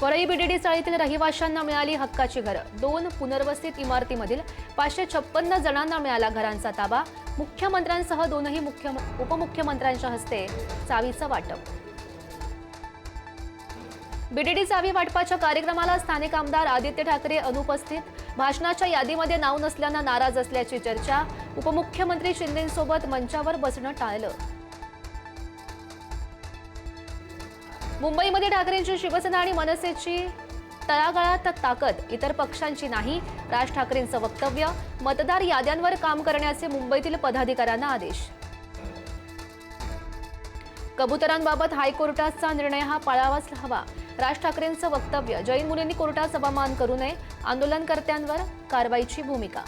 Worli VDD चाळीतील रहिवाशांना मिळाली हक्काची घरं। 2 पुनर्वसित इमारतीमधील 556 जणांना मिळाला घरांचा ताबा। मुख्यमंत्र्यांसह दोनही उपमुख्यमंत्र्यांच्या हस्ते चावीचं वाटप। बीडीडी चावी वाटपाच्या कार्यक्रमाला स्थानिक आमदार आदित्य ठाकरे अनुपस्थित। भाषणाच्या यादीमध्ये नाव नसल्यानं नाराज असल्याची चर्चा। उपमुख्यमंत्री शिंदेंसोबत मंचावर बसणं टाळलं। मुंबईमध्ये ठाकरेंची शिवसेना आणि मनसेची तळागाळात ताकद, इतर पक्षांची नाही। राज ठाकरेंचं वक्तव्य। मतदार याद्यांवर काम करण्याचे मुंबईतील पदाधिकाऱ्यांना आदेश। कबुतरांबाबत हायकोर्टाचा निर्णय हा पाळावाच हवा। राज ठाकरेंचं वक्तव्य। जैन मुलींनी कोर्टात अपमान करू नये, आंदोलनकर्त्यांवर कारवाईची भूमिका।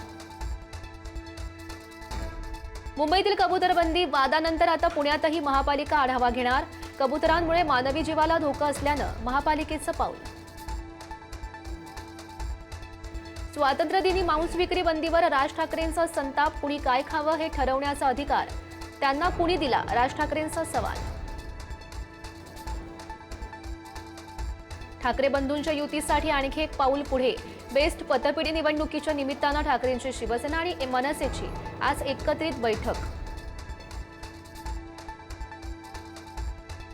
मुंबईतील कबुतरबंदी वादानंतर आता पुण्यातही महापालिका आढावा घेणार। कबुतरांमुळे मानवी जीवाला धोका असल्यानं महापालिकेचं पाऊल। स्वातंत्र्यदिनी मांस विक्री बंदीवर राज ठाकरेंचा संताप। कुणी काय खावं हे ठरवण्याचा अधिकार त्यांना कुणी दिला, राज ठाकरेंचा सवाल। ठाकरे बंधूंच्या युतीसाठी आणखी एक पाऊल पुढे। बेस्ट पतपेढी निवडणुकीच्या निमित्तानं ठाकरेंची शिवसेना आणि मनसेची आज एकत्रित बैठक।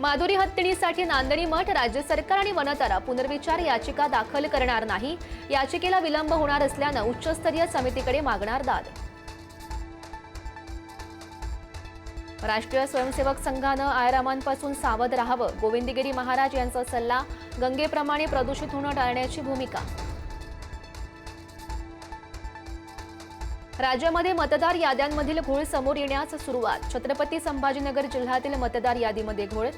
माधुरी हत्तीणीसाठी नांदणी मठ। राज्य सरकार आणि वनतारा पुनर्विचार याचिका दाखल करणार नाही। याचिकेला विलंब होणार असल्यानं उच्चस्तरीय समितीकडे मागणार दाद। राष्ट्रीय स्वयंसेवक संघानं आयरामांपासून सावध राहावं। गोविंदगिरी महाराज यांचा सल्ला। गंगेप्रमाणे प्रदूषित होणं टाळण्याची भूमिका। राज्यामध्ये मतदार याद्यांमधील घोळ समोर येण्यास सुरुवात। छत्रपती संभाजीनगर जिल्ह्यातील मतदार यादीमध्ये घोळ।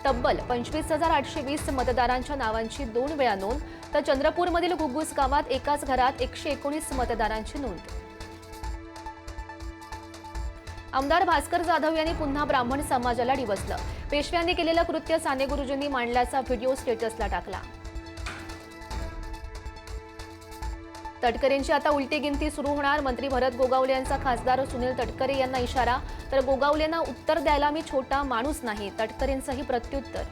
तब्बल 25,820 मतदारांच्या नावांची 2 वेळा नोंद, तर चंद्रपूरमधील घुग्गुस गावात एकाच घरात 119 मतदारांची नोंद। आमदार भास्कर जाधव यांनी पुन्हा ब्राह्मण समाजाला डिवचलं। पेशव्यांनी केलेलं कृत्य साने गुरुजींनी मांडल्याचा व्हिडिओ स्टेटसला टाकला। तटकरेंची आता उलटी गिनती सुरू होणार। मंत्री भरत गोगावले यांचा खासदार सुनील तटकरे यांना इशारा। तर गोगावलेंना उत्तर द्यायला मी छोटा माणूस नाही, तटकरेंचंही प्रत्युत्तर।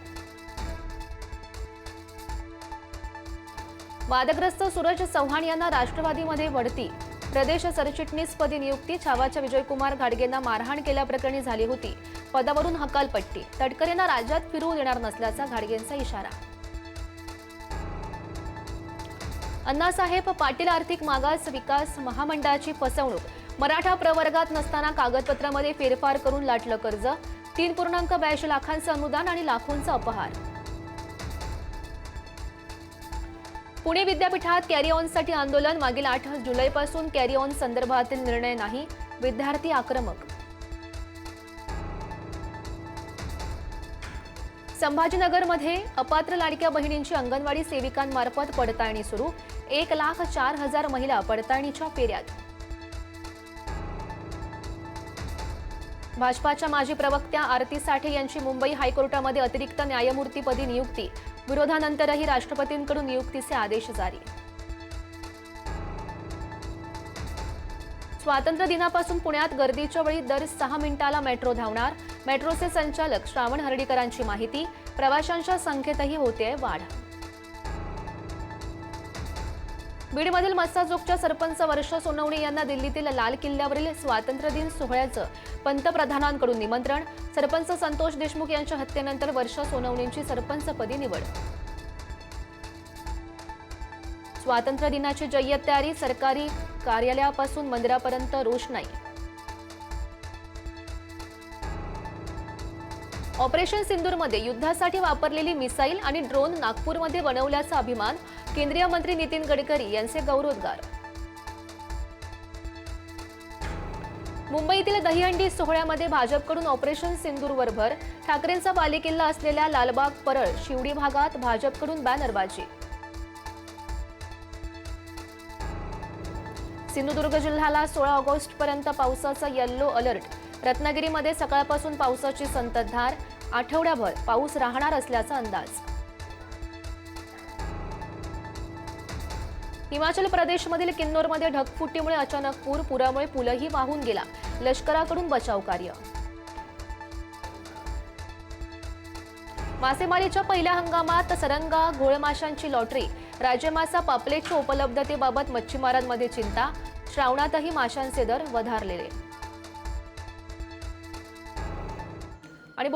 वादग्रस्त सूरज चव्हाण यांना राष्ट्रवादीमध्ये बढती। प्रदेश सरचिटणीसपदी नियुक्ती। छावाच्या विजयकुमार घाडगेंना मारहाण केल्याप्रकरणी झाली होती पदावरून हकालपट्टी। तटकरेंना राज्यात फिरू देणार नसल्याचा घाडगेंचा इशारा। अण्णासाहेब पाटील आर्थिक मागास विकास महामंडळाची फसवणूक। मराठा प्रवर्गात नसताना कागदपत्रामध्ये फेरफार करून लाटलं कर्ज। 3.82 लाखांचं अनुदान आणि लाखोंचा अपहार। पुणे विद्यापीठात कॅरी ऑनसाठी आंदोलन। मागील 8 जुलैपासून कॅरी ऑन संदर्भातील निर्णय नाही, विद्यार्थी आक्रमक। संभाजीनगरमध्ये अपात्र लाडक्या बहिणींची अंगणवाडी सेविकांमार्फत पडताळणी सुरू। 1,04,000 महिला पडताळणीच्या फेऱ्यात। भाजपाच्या माजी प्रवक्त्या आरती साठे यांची मुंबई हायकोर्टामध्ये अतिरिक्त न्यायमूर्तीपदी नियुक्ती। विरोधानंतरही राष्ट्रपतींकडून नियुक्तीचे आदेश जारी। स्वातंत्र्य दिनापासून पुण्यात गर्दीच्या वेळी दर 6 मिनिटाला मेट्रो धावणार। मेट्रोचे संचालक श्रावण हर्डीकरांची माहिती। प्रवाशांच्या संख्येतही होतेय वाढ। बीडमधील मस्साजोगच्या सरपंच वर्षा सोनवणे यांना दिल्लीतील लाल किल्ल्यावरील स्वातंत्र्य दिन सोहळ्याचं पंतप्रधानांकडून निमंत्रण। सरपंच संतोष देशमुख यांच्या हत्येनंतर वर्षा सोनवणेंची सरपंचपदी निवड। स्वातंत्र्य दिनाची जय्यत तयारी। सरकारी कार्यालयापासून मंदिरापर्यंत रोषणाई। ऑपरेशन सिंदूरमध्ये युद्धासाठी वापरलेली मिसाईल आणि ड्रोन नागपूरमध्ये बनवल्याचा अभिमान। केंद्रीय मंत्री नितीन गडकरी यांचे गौरवोद्गार। मुंबईतील दहीहंडी सोहळ्यामध्ये भाजपकडून ऑपरेशन सिंदूरवर भर। ठाकरेंचा बालेकिल्ला असलेल्या लालबाग, परळ, शिवडी भागात भाजपकडून बॅनरबाजी। सिंधुदुर्ग जिल्ह्याला 16 ऑगस्टपर्यंत पावसाचा येलो अलर्ट। रत्नागिरीमध्ये सकाळपासून पावसाची संततधार। आठवड्याभर पाऊस राहणार असल्याचा अंदाज। हिमाचल प्रदेशमधील किन्नौरमध्ये ढगफुटीमुळे अचानक पूर। पुरामुळे पूलही वाहून गेला। लष्कराकडून बचाव कार्य। मासेमारीच्या पहिल्या हंगामात सरंगा घोळ माशांची लॉटरी, राजमासा पापलेटच्या उपलब्धतेबाबत मच्छीमारांमध्ये चिंता, श्रावणातही माशांचे दर वधारलेले. आणि